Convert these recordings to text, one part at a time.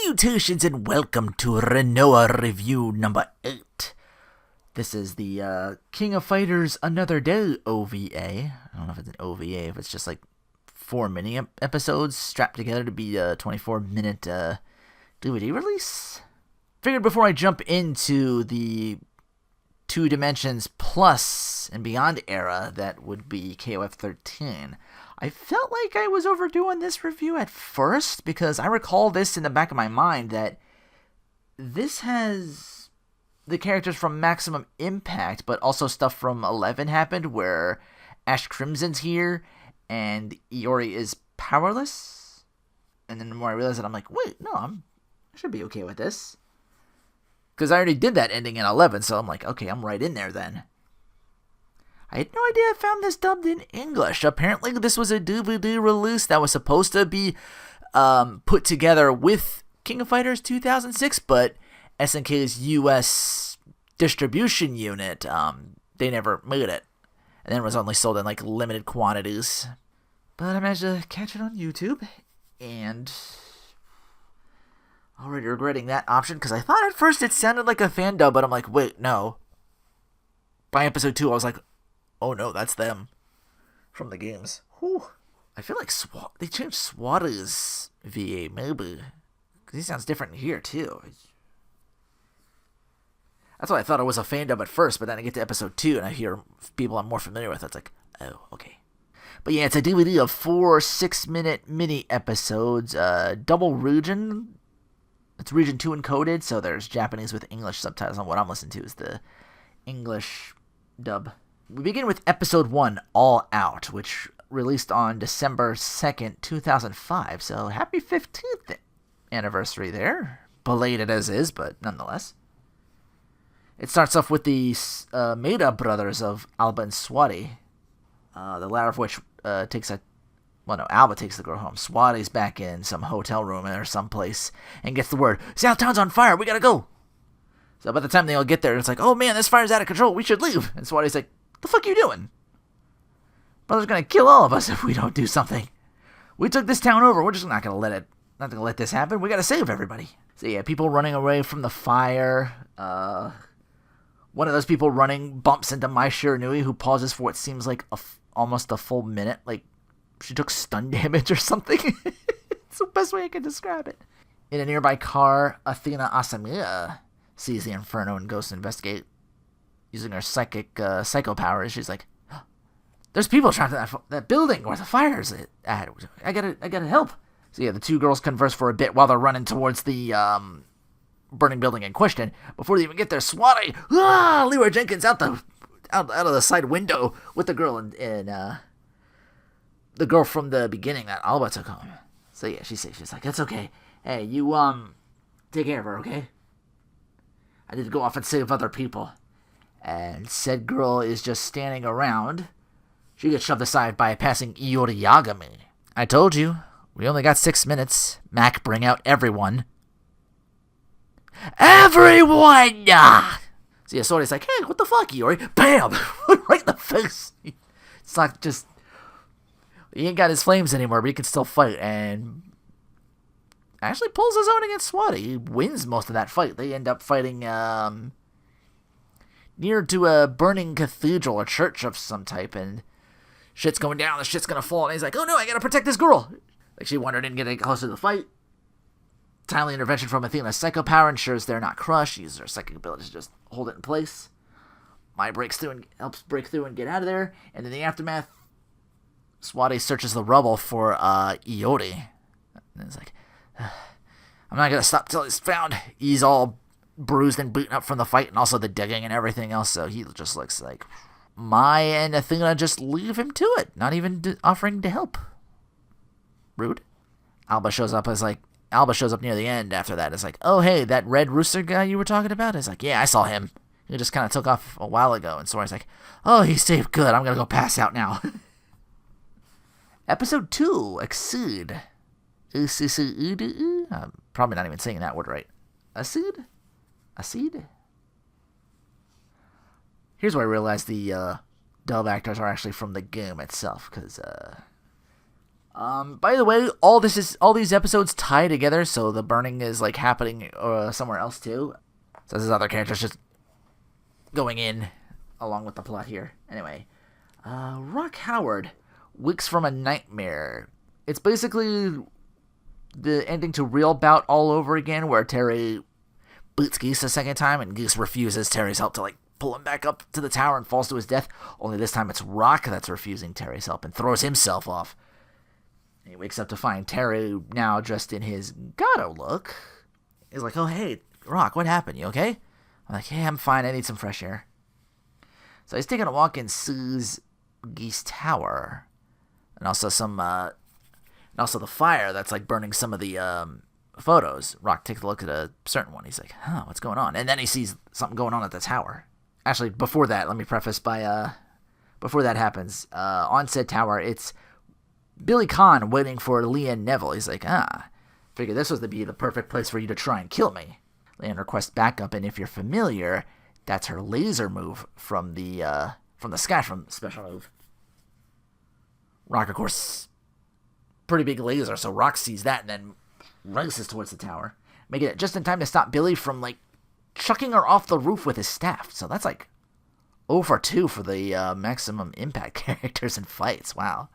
Salutations and welcome to Rinoa review number 8. This is the King of Fighters Another Day OVA. I don't know if it's an OVA, if it's just like 4 mini episodes strapped together to be a 24-minute DVD release. Figured before I jump into the 2 Dimensions Plus and Beyond era that would be KOF 13, I felt like I was overdoing this review at first because I recall this in the back of my mind that this has the characters from Maximum Impact, but also stuff from 11 happened where Ash Crimson's here and Iori is powerless. And then the more I realized that, I'm like, wait, no, I should be okay with this. Because I already did that ending in 11, so I'm like, okay, I'm right in there then. I had no idea I found this dubbed in English. Apparently this was a DVD release that was supposed to be put together with King of Fighters 2006, but SNK'S US distribution unit, they never made it. And then it was only sold in like limited quantities. But I managed to catch it on YouTube, and already regretting that option, because I thought at first it sounded like a fan dub, but I'm like, wait, no. By episode 2, I was like, oh no, that's them from the games. Whew. I feel like they changed Swata's VA, maybe. Because he sounds different here, too. That's why I thought it was a fan dub at first, but then I get to episode 2 and I hear people I'm more familiar with. It's like, oh, okay. But yeah, it's a DVD of 4 6-minute mini episodes, double region. It's region 2 encoded, so there's Japanese with English subtitles, and what I'm listening to is the English dub. We begin with episode 1, All Out, which released on December 2nd, 2005, so happy 15th anniversary there. Belated as is, but nonetheless. It starts off with the Maeda brothers of Alba and Swati, the latter of which Alba takes the girl home. Swati's back in some hotel room or someplace and gets the word, South Town's on fire, we gotta go! So by the time they all get there, it's like, oh man, this fire's out of control, we should leave! And Swati's like, the fuck you doing? Brother's gonna kill all of us if we don't do something. We took this town over, we're just not gonna let this happen, we gotta save everybody. So yeah, people running away from the fire, one of those people running bumps into Mai Shiranui, who pauses for what seems like almost a full minute, like she took stun damage or something. It's the best way I can describe it. In a nearby car, Athena Asamiya sees the inferno and goes to investigate. Using her psycho powers, she's like, there's people trapped in that building where the fire's at. I gotta help. So yeah, the two girls converse for a bit while they're running towards the burning building in question. Before they even get there, Swati, Leroy Jenkins out of the side window with the girl and the girl from the beginning that Alba took home. So yeah, she's like, it's okay. Hey, you take care of her, okay? I need to go off and save other people. And said girl is just standing around. She gets shoved aside by a passing Iori Yagami. I told you, we only got 6 minutes. Mac, bring out everyone. Everyone! So yeah, Swati's like, hey, what the fuck, Iori? Bam! Right in the face. It's not just... He ain't got his flames anymore, but he can still fight, and actually pulls his own against Swati. He wins most of that fight. They end up fighting near to a burning cathedral or church of some type, and shit's going down, the shit's gonna fall, and he's like, oh no, I gotta protect this girl. Like, she wandered in, getting closer to the fight. Timely intervention from Athena's psycho power ensures they're not crushed. She uses her psychic ability to just hold it in place. Mai breaks through and helps break through and get out of there, and in the aftermath, Swati searches the rubble for Iori. And it's like, I'm not gonna stop till he's found. He's all bruised and beaten up from the fight and also the digging and everything else, so he just looks like Mai and Athena just leave him to it, not even offering to help. Rude. Alba shows up near the end after that. It's like, oh hey, that red rooster guy you were talking about? It's like, yeah, I saw him. He just kind of took off a while ago. And Swati's like, oh, he's safe, good, I'm gonna go pass out now. Episode 2, Exceed. I'm probably not even saying that word right. Acid? Here's where I realized the dub actors are actually from the game itself, because By the way, all these episodes tie together, so the burning is like happening somewhere else too. So this other character's just going in along with the plot here. Anyway, Rock Howard wakes from a nightmare. It's basically the ending to Real Bout all over again, where Terry boots Geese a second time, and Geese refuses Terry's help to like pull him back up to the tower and falls to his death. Only this time it's Rock that's refusing Terry's help and throws himself off. He wakes up to find Terry, now dressed in his Gato look. He's like, oh, hey, Rock, what happened? You okay? I'm like, hey, I'm fine. I need some fresh air. So he's taking a walk in Sue's Geese Tower. And also the fire that's like burning some of the photos. Rock takes a look at a certain one. He's like, huh, what's going on? And then he sees something going on at the tower. Actually, before that, let me preface by, before that happens, on said tower, it's Billy Conn waiting for Leanne Neville. He's like, figured this was to be the perfect place for you to try and kill me. Leanne requests backup, and if you're familiar, that's her laser move from the Skyrim special move. Rock, of course, pretty big laser, so Rock sees that and then races towards the tower, making it just in time to stop Billy from, like, chucking her off the roof with his staff. So that's, like, 0 for 2 for the maximum impact characters in fights. Wow.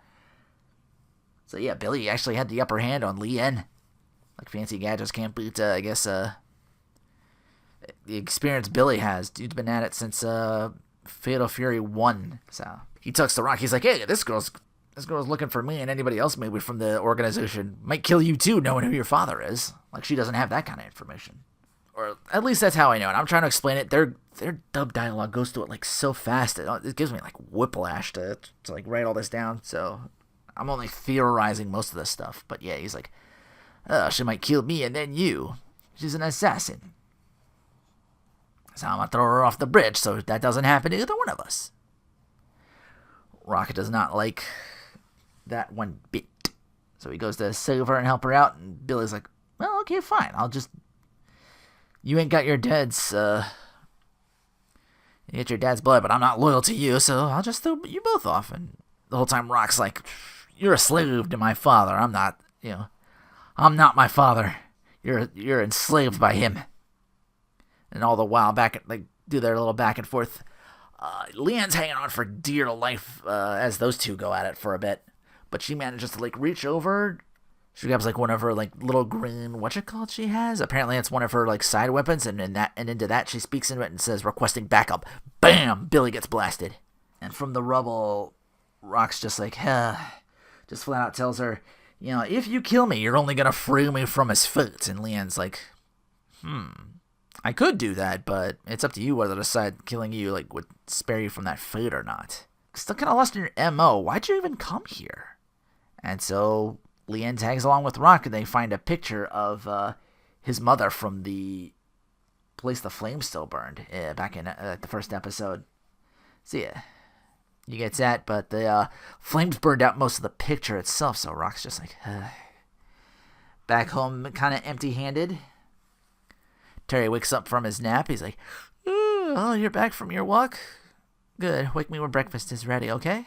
So, yeah, Billy actually had the upper hand on Leanne. Like, fancy gadgets can't beat, the experience Billy has. Dude's been at it since Fatal Fury 1. So, he talks to Rock. He's like, hey, this girl's looking for me, and anybody else maybe from the organization might kill you too, knowing who your father is. Like, she doesn't have that kind of information. Or at least that's how I know it. I'm trying to explain it. Their dub dialogue goes to it, like, so fast. It gives me, like, whiplash to like, write all this down. So I'm only theorizing most of this stuff. But yeah, he's like, she might kill me and then you. She's an assassin. So I'm going to throw her off the bridge so that doesn't happen to either one of us. Rocket does not like that one bit. So he goes to save her and help her out. And Billy's like, well, okay, fine. You ain't got your dad's, you get your dad's blood, but I'm not loyal to you, so I'll just throw you both off. And the whole time Rock's like, you're a slave to my father. I'm not my father. You're enslaved by him. And all the while do their little back and forth. Leanne's hanging on for dear life as those two go at it for a bit. But she manages to, like, reach over. She grabs, like, one of her, like, little green, she has? Apparently it's one of her, like, side weapons. And into that, she speaks into it and says, requesting backup. Bam! Billy gets blasted. And from the rubble, Rock's just like, just flat out tells her, if you kill me, you're only going to free me from his fate. And Leanne's like, I could do that, but it's up to you whether to decide killing you, like, would spare you from that fate or not. Still kind of lost in your M.O. Why'd you even come here? And so Leanne tags along with Rock, and they find a picture of his mother from the place the flames still burned back in the first episode. So yeah, you get that, but the flames burned out most of the picture itself, so Rock's just like, back home kind of empty-handed. Terry wakes up from his nap. He's like, oh, you're back from your walk? Good. Wake me when breakfast is ready, okay?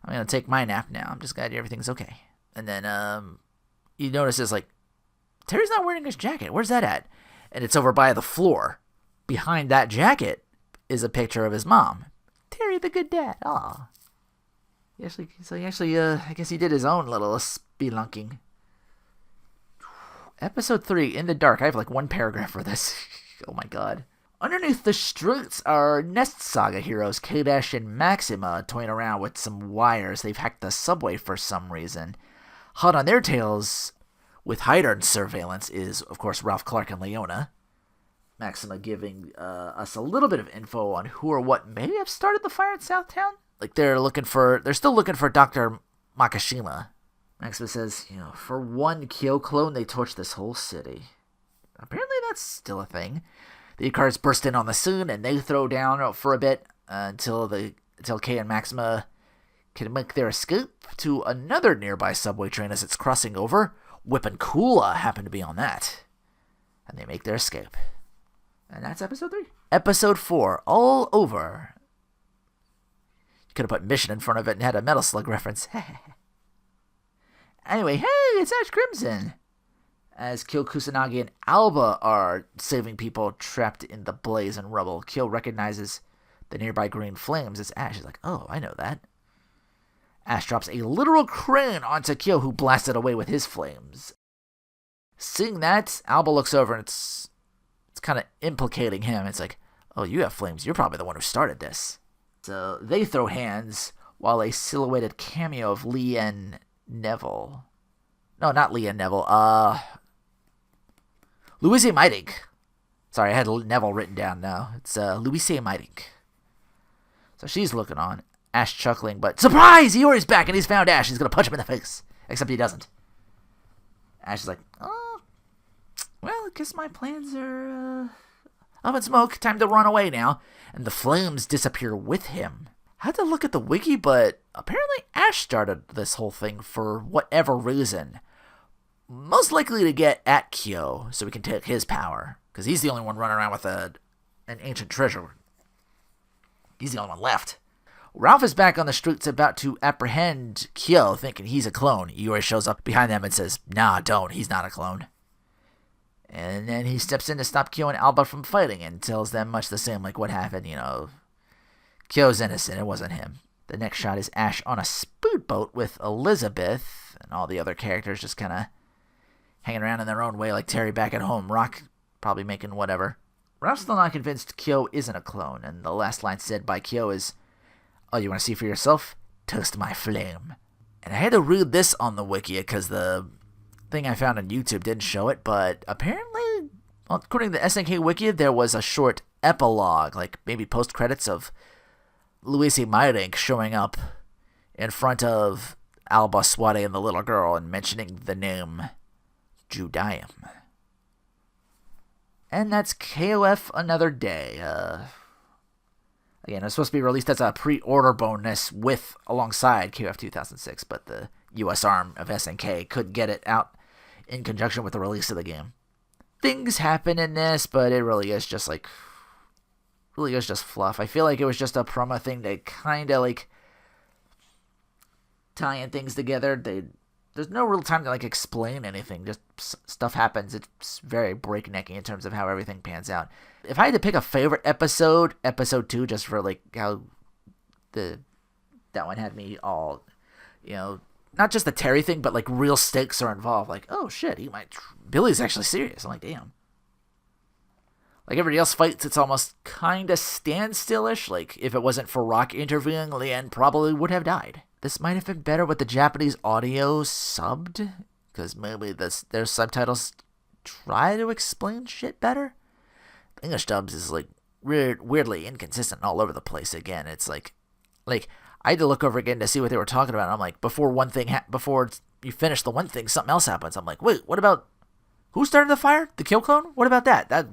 I'm going to take my nap now. I'm just glad everything's okay. And then you notice it's like, Terry's not wearing his jacket. Where's that at? And it's over by the floor. Behind that jacket is a picture of his mom. Terry the good dad. Aw. He actually, I guess he did his own little spelunking. Episode 3, In the Dark. I have like one paragraph for this. Oh my god. Underneath the streets are Nest Saga heroes K-Dash and Maxima toying around with some wires. They've hacked the subway for some reason. Hot on their tails with heightened surveillance is, of course, Ralph Clark and Leona. Maxima giving us a little bit of info on who or what may have started the fire in Southtown. Like, they're still looking for Dr. Makashima. Maxima says, for one Kyo clone, they torched this whole city. Apparently that's still a thing. The cars burst in on the scene, and they throw down for a bit until Kay and Maxima can make their escape to another nearby subway train as it's crossing over. Whip and Kula happen to be on that. And they make their escape. And that's episode 3. Episode 4, All Over. You could have put Mission in front of it and had a Metal Slug reference. Anyway, hey, it's Ash Crimson. As Kyo Kusanagi and Alba are saving people trapped in the blaze and rubble, Kyo recognizes the nearby green flames as Ash is like, oh, I know that. Ash drops a literal crane onto Kyo, who blasted away with his flames. Seeing that, Alba looks over and it's kind of implicating him. It's like, oh, you have flames. You're probably the one who started this. So they throw hands while a silhouetted cameo of Lee and Neville. No, not Lee and Neville. Louise Meitink. Sorry, I had Neville written down now. It's Louise Meitink. So she's looking on. Ash chuckling, but surprise! Iori's back and he's found Ash. He's going to punch him in the face. Except he doesn't. Ash is like, oh, well, I guess my plans are up in smoke. Time to run away now. And the flames disappear with him. I had to look at the wiki, but apparently Ash started this whole thing for whatever reason. Most likely to get at Kyo so we can take his power. Because he's the only one running around with an ancient treasure. He's the only one left. Ralph is back on the streets about to apprehend Kyo, thinking he's a clone. Iori shows up behind them and says, nah, don't. He's not a clone. And then he steps in to stop Kyo and Alba from fighting and tells them much the same, like what happened, Kyo's innocent. It wasn't him. The next shot is Ash on a speedboat with Elizabeth and all the other characters just kind of hanging around in their own way like Terry back at home. Rock probably making whatever. Ralph's still not convinced Kyo isn't a clone, and the last line said by Kyo is, oh, you want to see for yourself? Toast my flame. And I had to read this on the wiki because the thing I found on YouTube didn't show it, but apparently, according to the SNK wiki, there was a short epilogue, like maybe post-credits of Louise Meitink showing up in front of Alba Swade and the little girl and mentioning the name Judaeum. And that's KOF Another Day. Again, it was supposed to be released as a pre-order bonus alongside KOF 2006, but the US arm of SNK couldn't get it out in conjunction with the release of the game. Things happen in this, but it really is just fluff. I feel like it was just a promo thing to kind of tie in things together. There's no real time to explain anything. Just stuff happens. It's very breaknecky in terms of how everything pans out. If I had to pick a favorite episode 2, just for how that one had me all, not just the Terry thing, but real stakes are involved. Oh shit, Billy's actually serious. I'm like, damn. Everybody else fights, it's almost kind of standstillish. If it wasn't for Rock interviewing, Leanne probably would have died. This might have been better with the Japanese audio subbed, because maybe their subtitles try to explain shit better. English dubs is weirdly inconsistent all over the place. Again, it's like I had to look over again to see what they were talking about. I'm like, before you finish the one thing, something else happens. I'm like, wait, what about who started the fire? The Kill Clone? What about that? That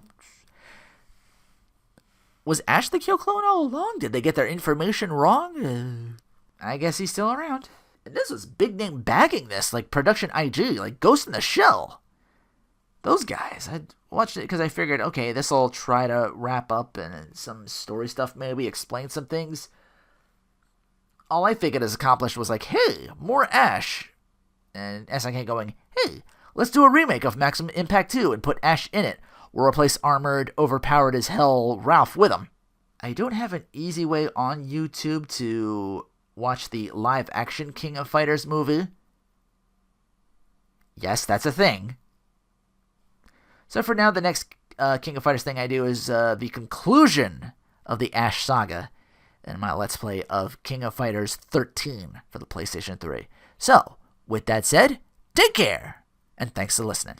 was Ash the Kill Clone all along? Did they get their information wrong? I guess he's still around. And this was big name bagging this, Production IG, Ghost in the Shell. Those guys. I watched it because I figured, okay, this will try to wrap up and some story stuff maybe, explain some things. All I figured is accomplished was hey, more Ash. And SNK going, hey, let's do a remake of Maximum Impact 2 and put Ash in it. We'll replace armored, overpowered as hell Ralph with him. I don't have an easy way on YouTube to watch the live-action King of Fighters movie. Yes, that's a thing. So for now, the next King of Fighters thing I do is the conclusion of the Ash saga and my Let's Play of King of Fighters 13 for the PlayStation 3. So, with that said, take care, and thanks for listening.